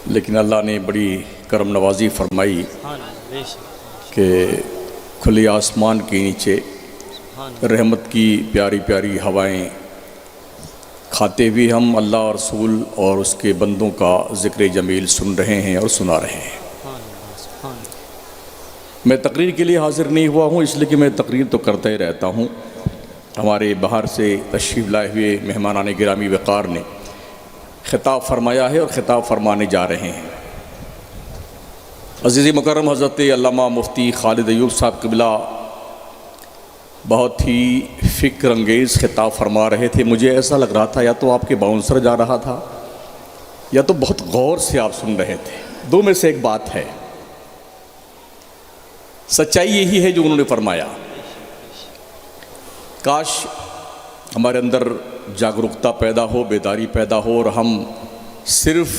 लेकिन अल्लाह ने बड़ी करम नवाजी फरमाई कि खुले आसमान के नीचे रहमत की प्यारी प्यारी हवाएं खाते हुए हम अल्लाह और रसूल और उसके बंदों का ज़िक्र जमील सुन रहे हैं और सुना रहे हैं। मैं तकरीर के लिए हाज़िर नहीं हुआ हूँ, इसलिए कि मैं तकरीर तो करता ही रहता हूँ। हमारे बाहर से तशरीफ़ लाए हुए मेहमानान गिरामी वक़ार ने ख़िताब फरमाया है और ख़िताब फरमाने जा रहे हैं। अज़ीज़ मुकर्रम हज़रत अल्लामा मुफ्ती खालिद अय्यूब साहब क़िबला बहुत ही फ़िक्र अंगेज़ ख़िताब फरमा रहे थे। मुझे ऐसा लग रहा था या तो आपके बाउंसर जा रहा था या तो बहुत गौर से आप सुन रहे थे। दो में से एक बात है। सच्चाई यही है जो उन्होंने फरमाया। काश हमारे अंदर जागरूकता पैदा हो, बेदारी पैदा हो और हम सिर्फ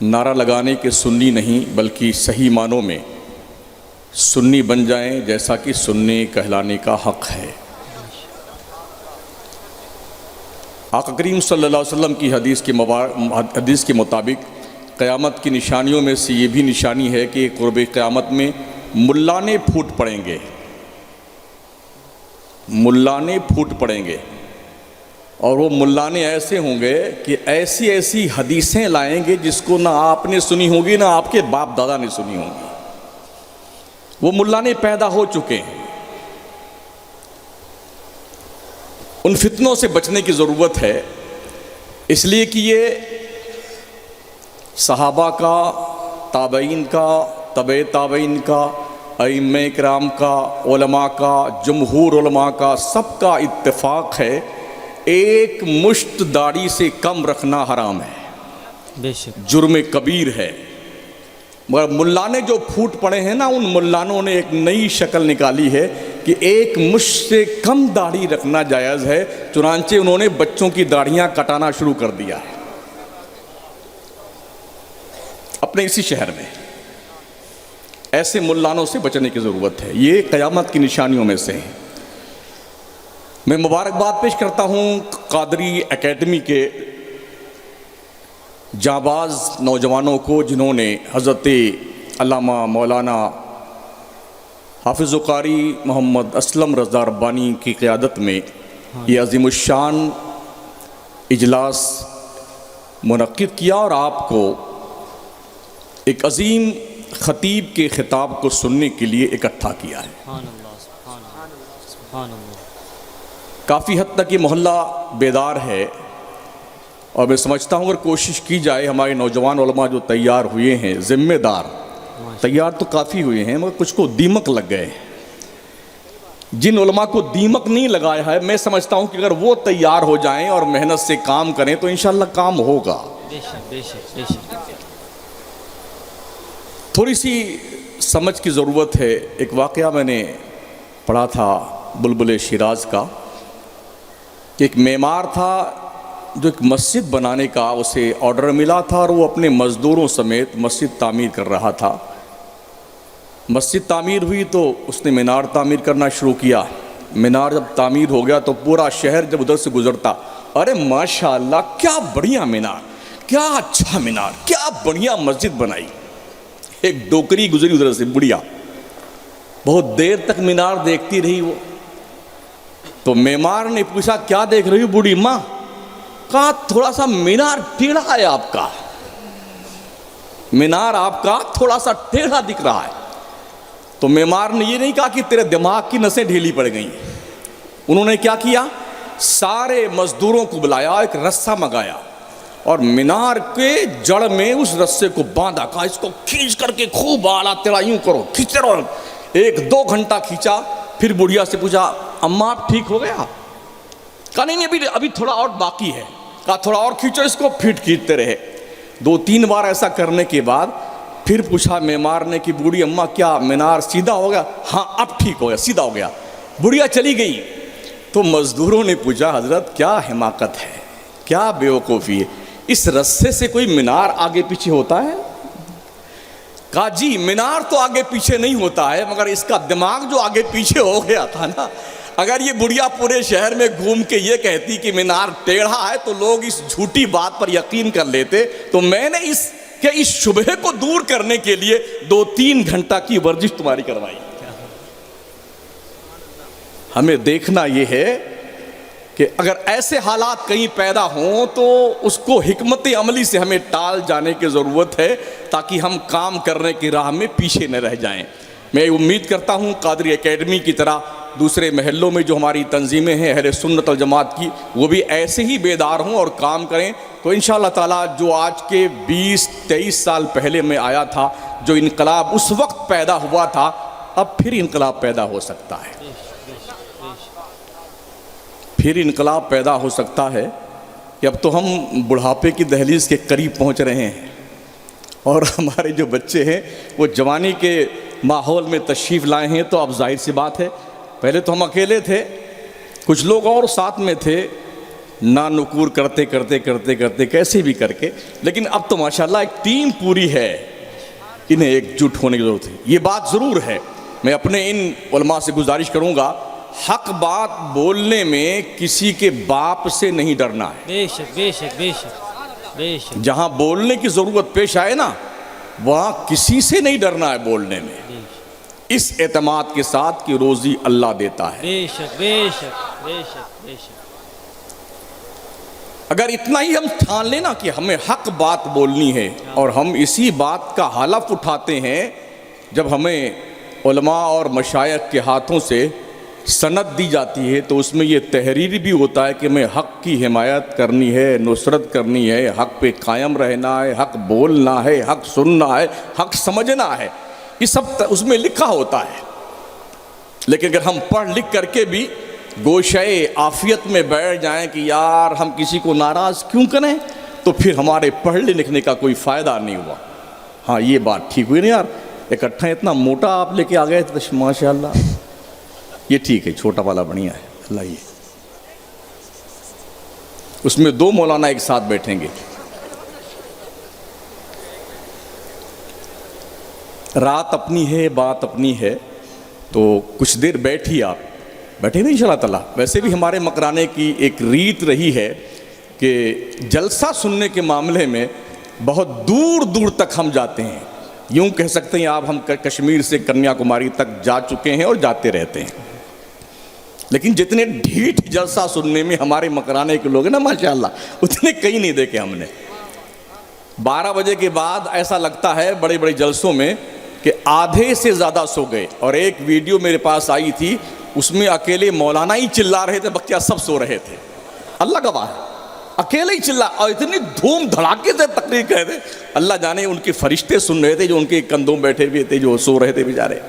नारा लगाने के सुन्नी नहीं बल्कि सही मानों में सुन्नी बन जाएं, जैसा कि सुन्नी कहलाने का हक़ है। आका करीम सल्लल्लाहु अलैहि वसल्लम की हदीस के मुताबिक क़यामत की निशानियों में से ये भी निशानी है कि क़ुर्ब क़यामत में मुल्लाने फूट पड़ेंगे, मुल्लाने फूट पड़ेंगे। और वो मुल्लाने ऐसे होंगे कि ऐसी ऐसी हदीसें लाएंगे जिसको ना आपने सुनी होगी ना आपके बाप दादा ने सुनी होगी। वो मुल्लाने पैदा हो चुके हैं। उन फितनों से बचने की ज़रूरत है, इसलिए कि ये सहाबा का, ताबईन का, तबे ताबईन का, अइम्मे किराम का, उलमा का, जमहूर उलमा का, सबका इत्तेफाक है एक मुश्त दाढ़ी से कम रखना हराम है, बेशक जुर्म कबीर है। मगर मुल्लाने जो फूट पड़े हैं ना, उन मुल्लानों ने एक नई शक्ल निकाली है कि एक मुश्त से कम दाढ़ी रखना जायज़ है। चुनांचे उन्होंने बच्चों की दाढ़ियाँ कटाना शुरू कर दिया है अपने इसी शहर में। ऐसे मुल्लानों से बचने की ज़रूरत है, ये क़यामत की निशानियों में से है। मैं मुबारकबाद पेश करता हूँ कादरी एकेडमी के जाबाज नौजवानों को, जिन्होंने हज़रत अल्लामा मौलाना हाफिज़ कारी मोहम्मद असलम रज़ा रब्बानी की क़यादत में ये अज़ीमुश्शान इजलास मुनक़्क़िद किया और आपको एक अज़ीम ख़तीब के ख़िताब को सुनने के लिए इकट्ठा किया है। काफ़ी हद तक ये मोहल्ला बेदार है और मैं समझता हूँ अगर कोशिश की जाए, हमारे नौजवान उलमा जो तैयार हुए हैं, ज़िम्मेदार तैयार तो काफ़ी हुए हैं मगर कुछ को दीमक लग गए। जिन उलमा को दीमक नहीं लगाया है, मैं समझता हूँ कि अगर वो तैयार हो जाएं और मेहनत से काम करें तो इंशाअल्लाह काम होगा। थोड़ी सी समझ की ज़रूरत है। एक वाक़या मैंने पढ़ा था बुलबुल शिराज का कि एक मेमार था जो एक मस्जिद बनाने का उसे ऑर्डर मिला था और वो अपने मज़दूरों समेत मस्जिद तामीर कर रहा था। मस्जिद तामीर हुई तो उसने मीनार तामीर करना शुरू किया। मीनार जब तामीर हो गया तो पूरा शहर जब उधर से गुज़रता, अरे माशाअल्लाह क्या बढ़िया मीनार, क्या अच्छा मीनार, क्या बढ़िया मस्जिद बनाई। एक डोकरी गुजरी उधर से, बुढ़िया, बहुत देर तक मीनार देखती रही वो। तो मेमार ने पूछा क्या देख रही हो बूढ़ी माँ? कहा थोड़ा सा मीनार टेढ़ा है आपका, मीनार आपका थोड़ा सा टेढ़ा दिख रहा है। तो मेमार ने ये नहीं कहा कि तेरे दिमाग की नसें ढीली पड़ गई। उन्होंने क्या किया, सारे मजदूरों को बुलाया, एक रस्सा मंगाया और मीनार के जड़ में उस रस्से को बांधा। कहा इसको खींच करके खूब आड़ा टेढ़ा यूं करो, खींचते रहो। 1-2 घंटा खींचा। फिर बुढ़िया से पूछा अम्मा आप ठीक हो गया? कहा नहीं अभी थोड़ा और बाकी है। कहा थोड़ा और खींचो इसको। फिर खींचते रहे। 2-3 बार ऐसा करने के बाद फिर पूछा मेमार ने कि बूढ़ी अम्मा क्या मीनार सीधा हो गया? हाँ अब ठीक हो गया, सीधा हो गया। बुढ़िया चली गई। तो मजदूरों ने पूछा हजरत क्या हिमाकत है, क्या बेवकूफ़ी है, इस रस्से से कोई मीनार आगे पीछे होता है? कहा जी मीनार तो आगे पीछे नहीं होता है, मगर इसका दिमाग जो आगे पीछे हो गया था ना, अगर ये बुढ़िया पूरे शहर में घूम के ये कहती कि मीनार टेढ़ा है तो लोग इस झूठी बात पर यकीन कर लेते। तो मैंने इस शुबहे को दूर करने के लिए 2-3 घंटा की वर्जिश तुम्हारी करवाई। हमें देखना यह है कि अगर ऐसे हालात कहीं पैदा हों तो उसको हिकमत अमली से हमें टाल जाने की ज़रूरत है, ताकि हम काम करने की राह में पीछे न रह जाएं। मैं उम्मीद करता हूँ कादरी एकेडमी की तरह दूसरे महलों में जो हमारी तंजीमें हैं अहले सुन्नत वल जमात की, वो भी ऐसे ही बेदार हों और काम करें। तो इंशाअल्लाह ताला जो आज के 20-23 साल पहले मैं आया था, जो इनकलाब उस वक्त पैदा हुआ था, अब फिर इनकलाब पैदा हो सकता है, फिर इनकलाब पैदा हो सकता है कि अब तो हम बुढ़ापे की दहलीज के करीब पहुंच रहे हैं और हमारे जो बच्चे हैं वो जवानी के माहौल में तशरीफ़ लाए हैं। तो अब जाहिर सी बात है, पहले तो हम अकेले थे, कुछ लोग और साथ में थे, ना नुकूर करते करते करते करते कैसे भी करके, लेकिन अब तो माशाल्लाह एक टीम पूरी है, इन्हें एकजुट होने की ज़रूरत है। ये बात ज़रूर है, मैं अपने इन उलमा से गुजारिश करूँगा, हक बात बोलने में किसी के बाप से नहीं डरना है। बेशक बेशक बेशक बेशक। जहाँ बोलने की ज़रूरत पेश आए ना, वहाँ किसी से नहीं डरना है बोलने में, इस एतमाद के साथ कि रोज़ी अल्लाह देता है। बेशक बेशक बेशक बेशक। अगर इतना ही हम ठान लेना कि हमें हक बात बोलनी है, और हम इसी बात का हलफ उठाते हैं जब हमें उलमा और मशाइख के हाथों से सनद दी जाती है, तो उसमें ये तहरीर भी होता है कि हमें हक़ की हिमायत करनी है, नुसरत करनी है, हक़ पे कायम रहना है, हक़ बोलना है, हक़ सुनना है, हक़ समझना है, ये सब उसमें लिखा होता है। लेकिन अगर हम पढ़ लिख करके भी गोशे आफियत में बैठ जाएं कि यार हम किसी को नाराज़ क्यों करें, तो फिर हमारे पढ़ने लिखने का कोई फ़ायदा नहीं हुआ। हाँ, ये बात ठीक हुई ना यार, इकट्ठा इतना मोटा आप लेके आ गए तो माशाअल्लाह, ये ठीक है, छोटा वाला बढ़िया है, अल्लाह ये उसमें 2 मौलाना एक साथ बैठेंगे। रात अपनी है, बात अपनी है, तो कुछ देर बैठिए, आप बैठे नहीं इंशाअल्लाह ताला। वैसे भी हमारे मकराने की एक रीत रही है कि जलसा सुनने के मामले में बहुत दूर दूर तक हम जाते हैं, यूँ कह सकते हैं आप, हम कश्मीर से कन्याकुमारी तक जा चुके हैं और जाते रहते हैं। लेकिन जितने ढीठ जलसा सुनने में हमारे मकराने के लोग हैं ना माशाअल्लाह, उतने कहीं नहीं देखे हमने। 12 बजे के बाद ऐसा लगता है बड़े बड़े जलसों में कि आधे से ज़्यादा सो गए। और एक वीडियो मेरे पास आई थी, उसमें अकेले मौलाना ही चिल्ला रहे थे, बच्चे सब सो रहे थे। अल्लाह गवाह है, अकेले ही चिल्ला, और इतनी धूम धड़ाके से तकरीर कर रहे थे, अल्लाह जाने उनके फरिश्ते सुन रहे थे जो उनके कंधों में बैठे हुए थे, जो सो रहे थे बेचारे।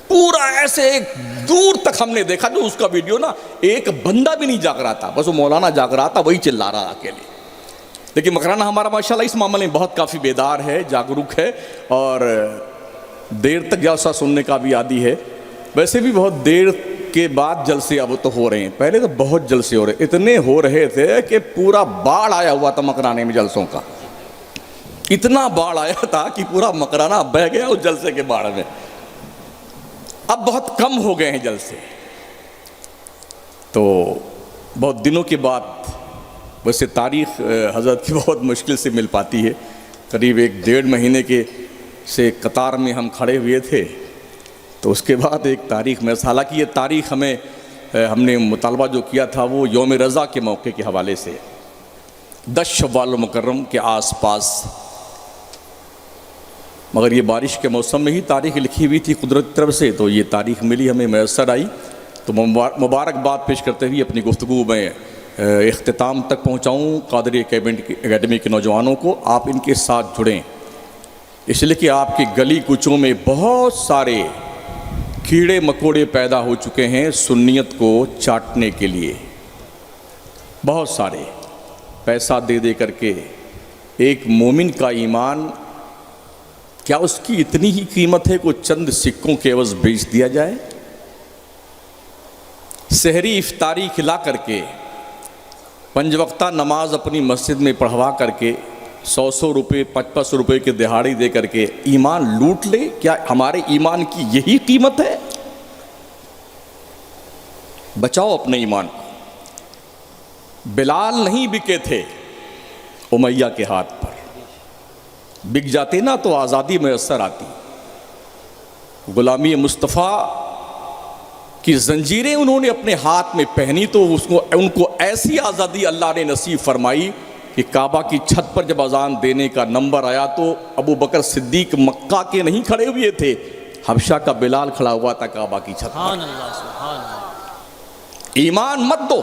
पूरा ऐसे एक दूर तक हमने देखा, जो उसका वीडियो ना, एक बंदा भी नहीं जाग रहा था, बस वो मौलाना जाग रहा था, वही चिल्ला रहा अकेले। लेकिन मकराना हमारा माशाल्लाह इस मामले में बहुत काफ़ी बेदार है, जागरूक है, और देर तक जलसा सुनने का भी आदी है। वैसे भी बहुत देर के बाद जलसे अब तो हो रहे हैं, पहले तो बहुत जलसे हो रहे, इतने हो रहे थे कि पूरा बाढ़ आया हुआ था मकराने में जलसों का। इतना बाढ़ आया था कि पूरा मकराना बह गया उस जलसे के बाढ़ में। अब बहुत कम हो गए हैं जलसे, तो बहुत दिनों के बाद, वैसे तारीख़ हज़रत की बहुत मुश्किल से मिल पाती है, करीब 1-1.5 महीने के से कतार में हम खड़े हुए थे, तो उसके बाद एक तारीख़ में, हालांकि ये तारीख़ हमने मुतालबा जो किया था वो यौम रज़ा के मौके के हवाले से 10 शव्वाल मुकर्रम के आसपास, मगर ये बारिश के मौसम में ही तारीख़ लिखी हुई थी कुदरत की तरफ से, तो ये तारीख़ मिली हमें, मैसर आई। तो मुबारकबाद पेश करते हुए अपनी गुफ्तगू में इख्तिताम तक पहुँचाऊँ कादरी एकेडमी के नौजवानों को, आप इनके साथ जुड़ें, इसलिए कि आपकी गली कुचों में बहुत सारे कीड़े मकोड़े पैदा हो चुके हैं सुन्नियत को चाटने के लिए। बहुत सारे पैसा दे दे करके एक मोमिन का ईमान, क्या उसकी इतनी ही कीमत है कि चंद सिक्कों के एवज़ बेच दिया जाए? सहरी इफ्तारी खिला करके, 5 वक्ता नमाज अपनी मस्जिद में पढ़वा करके, 100-100 रुपये 500 रुपये के दिहाड़ी दे करके ईमान लूट ले? क्या हमारे ईमान की यही कीमत है? बचाओ अपने ईमान को। बिलाल नहीं बिके थे उमैया के हाथ पर, बिक जाते ना तो आज़ादी मैसर आती। गुलामी मुस्तफ़ा की जंजीरें उन्होंने अपने हाथ में पहनी तो उनको ऐसी आज़ादी अल्लाह ने नसीब फरमाई कि काबा की छत पर जब अजान देने का नंबर आया तो अबू बकर सिद्दीक मक्का के नहीं खड़े हुए थे, हबशा का बिलाल खड़ा हुआ था काबा की छत पर। ईमान मत दो,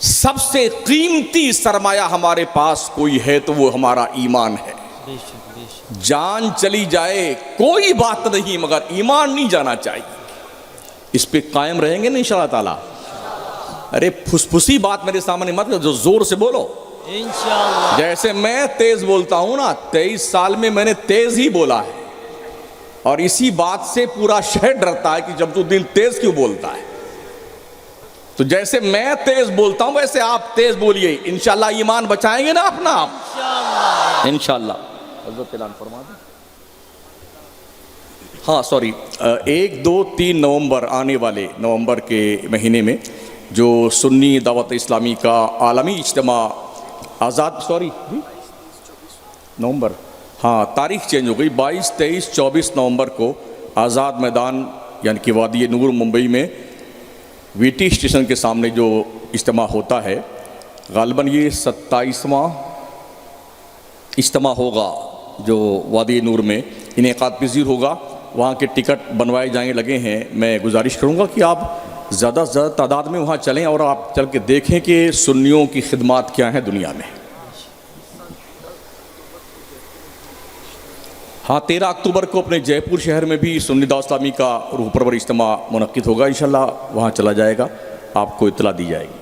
सबसे कीमती सरमाया हमारे पास कोई है तो वो हमारा ईमान है। जान चली जाए कोई बात नहीं, मगर ईमान नहीं जाना चाहिए। इस पे कायम रहेंगे ना इंशाअल्लाह ताला। अरे फुसफुसी बात मेरे सामने मत करो, जो जोर से बोलो इंशाअल्लाह। जैसे मैं तेज बोलता हूं ना, 23 साल में मैंने तेज ही बोला है, और इसी बात से पूरा शहर डरता है कि जमशुद्दीन तेज क्यों बोलता है। तो जैसे मैं तेज बोलता हूं वैसे आप तेज बोलिए, इंशाअल्लाह ईमान बचाएंगे ना अपना आप इंशाअल्लाह। हाँ सॉरी, 1, 2, 3 नवंबर आने वाले नवंबर के महीने में जो सुन्नी दावत इस्लामी का आलमी इज्तिमा आज़ाद नवंबर, हाँ तारीख चेंज हो गई, 22, 23, 24 नवंबर को आज़ाद मैदान यानी कि वादी नूर मुंबई में वीटी स्टेशन के सामने जो इज्तिमा होता है, गालिबन ये 27वां इज्तिमा होगा जो वादी नूर में इनेकाद पज़ीर होगा। वहाँ के टिकट बनवाए जाने लगे हैं। मैं गुजारिश करूँगा कि आप ज़्यादा से ज़्यादा तादाद में वहाँ चलें और आप चल के देखें कि सुन्नियों की खिदमात क्या हैं दुनिया में। हाँ 13 अक्टूबर को अपने जयपुर शहर में भी सुन्नी दावत इस्लामी का रूह परवर इज्तिमा मुनक्किद होगा, इंशाअल्लाह वहाँ चला जाएगा, आपको इत्तला दी जाएगी।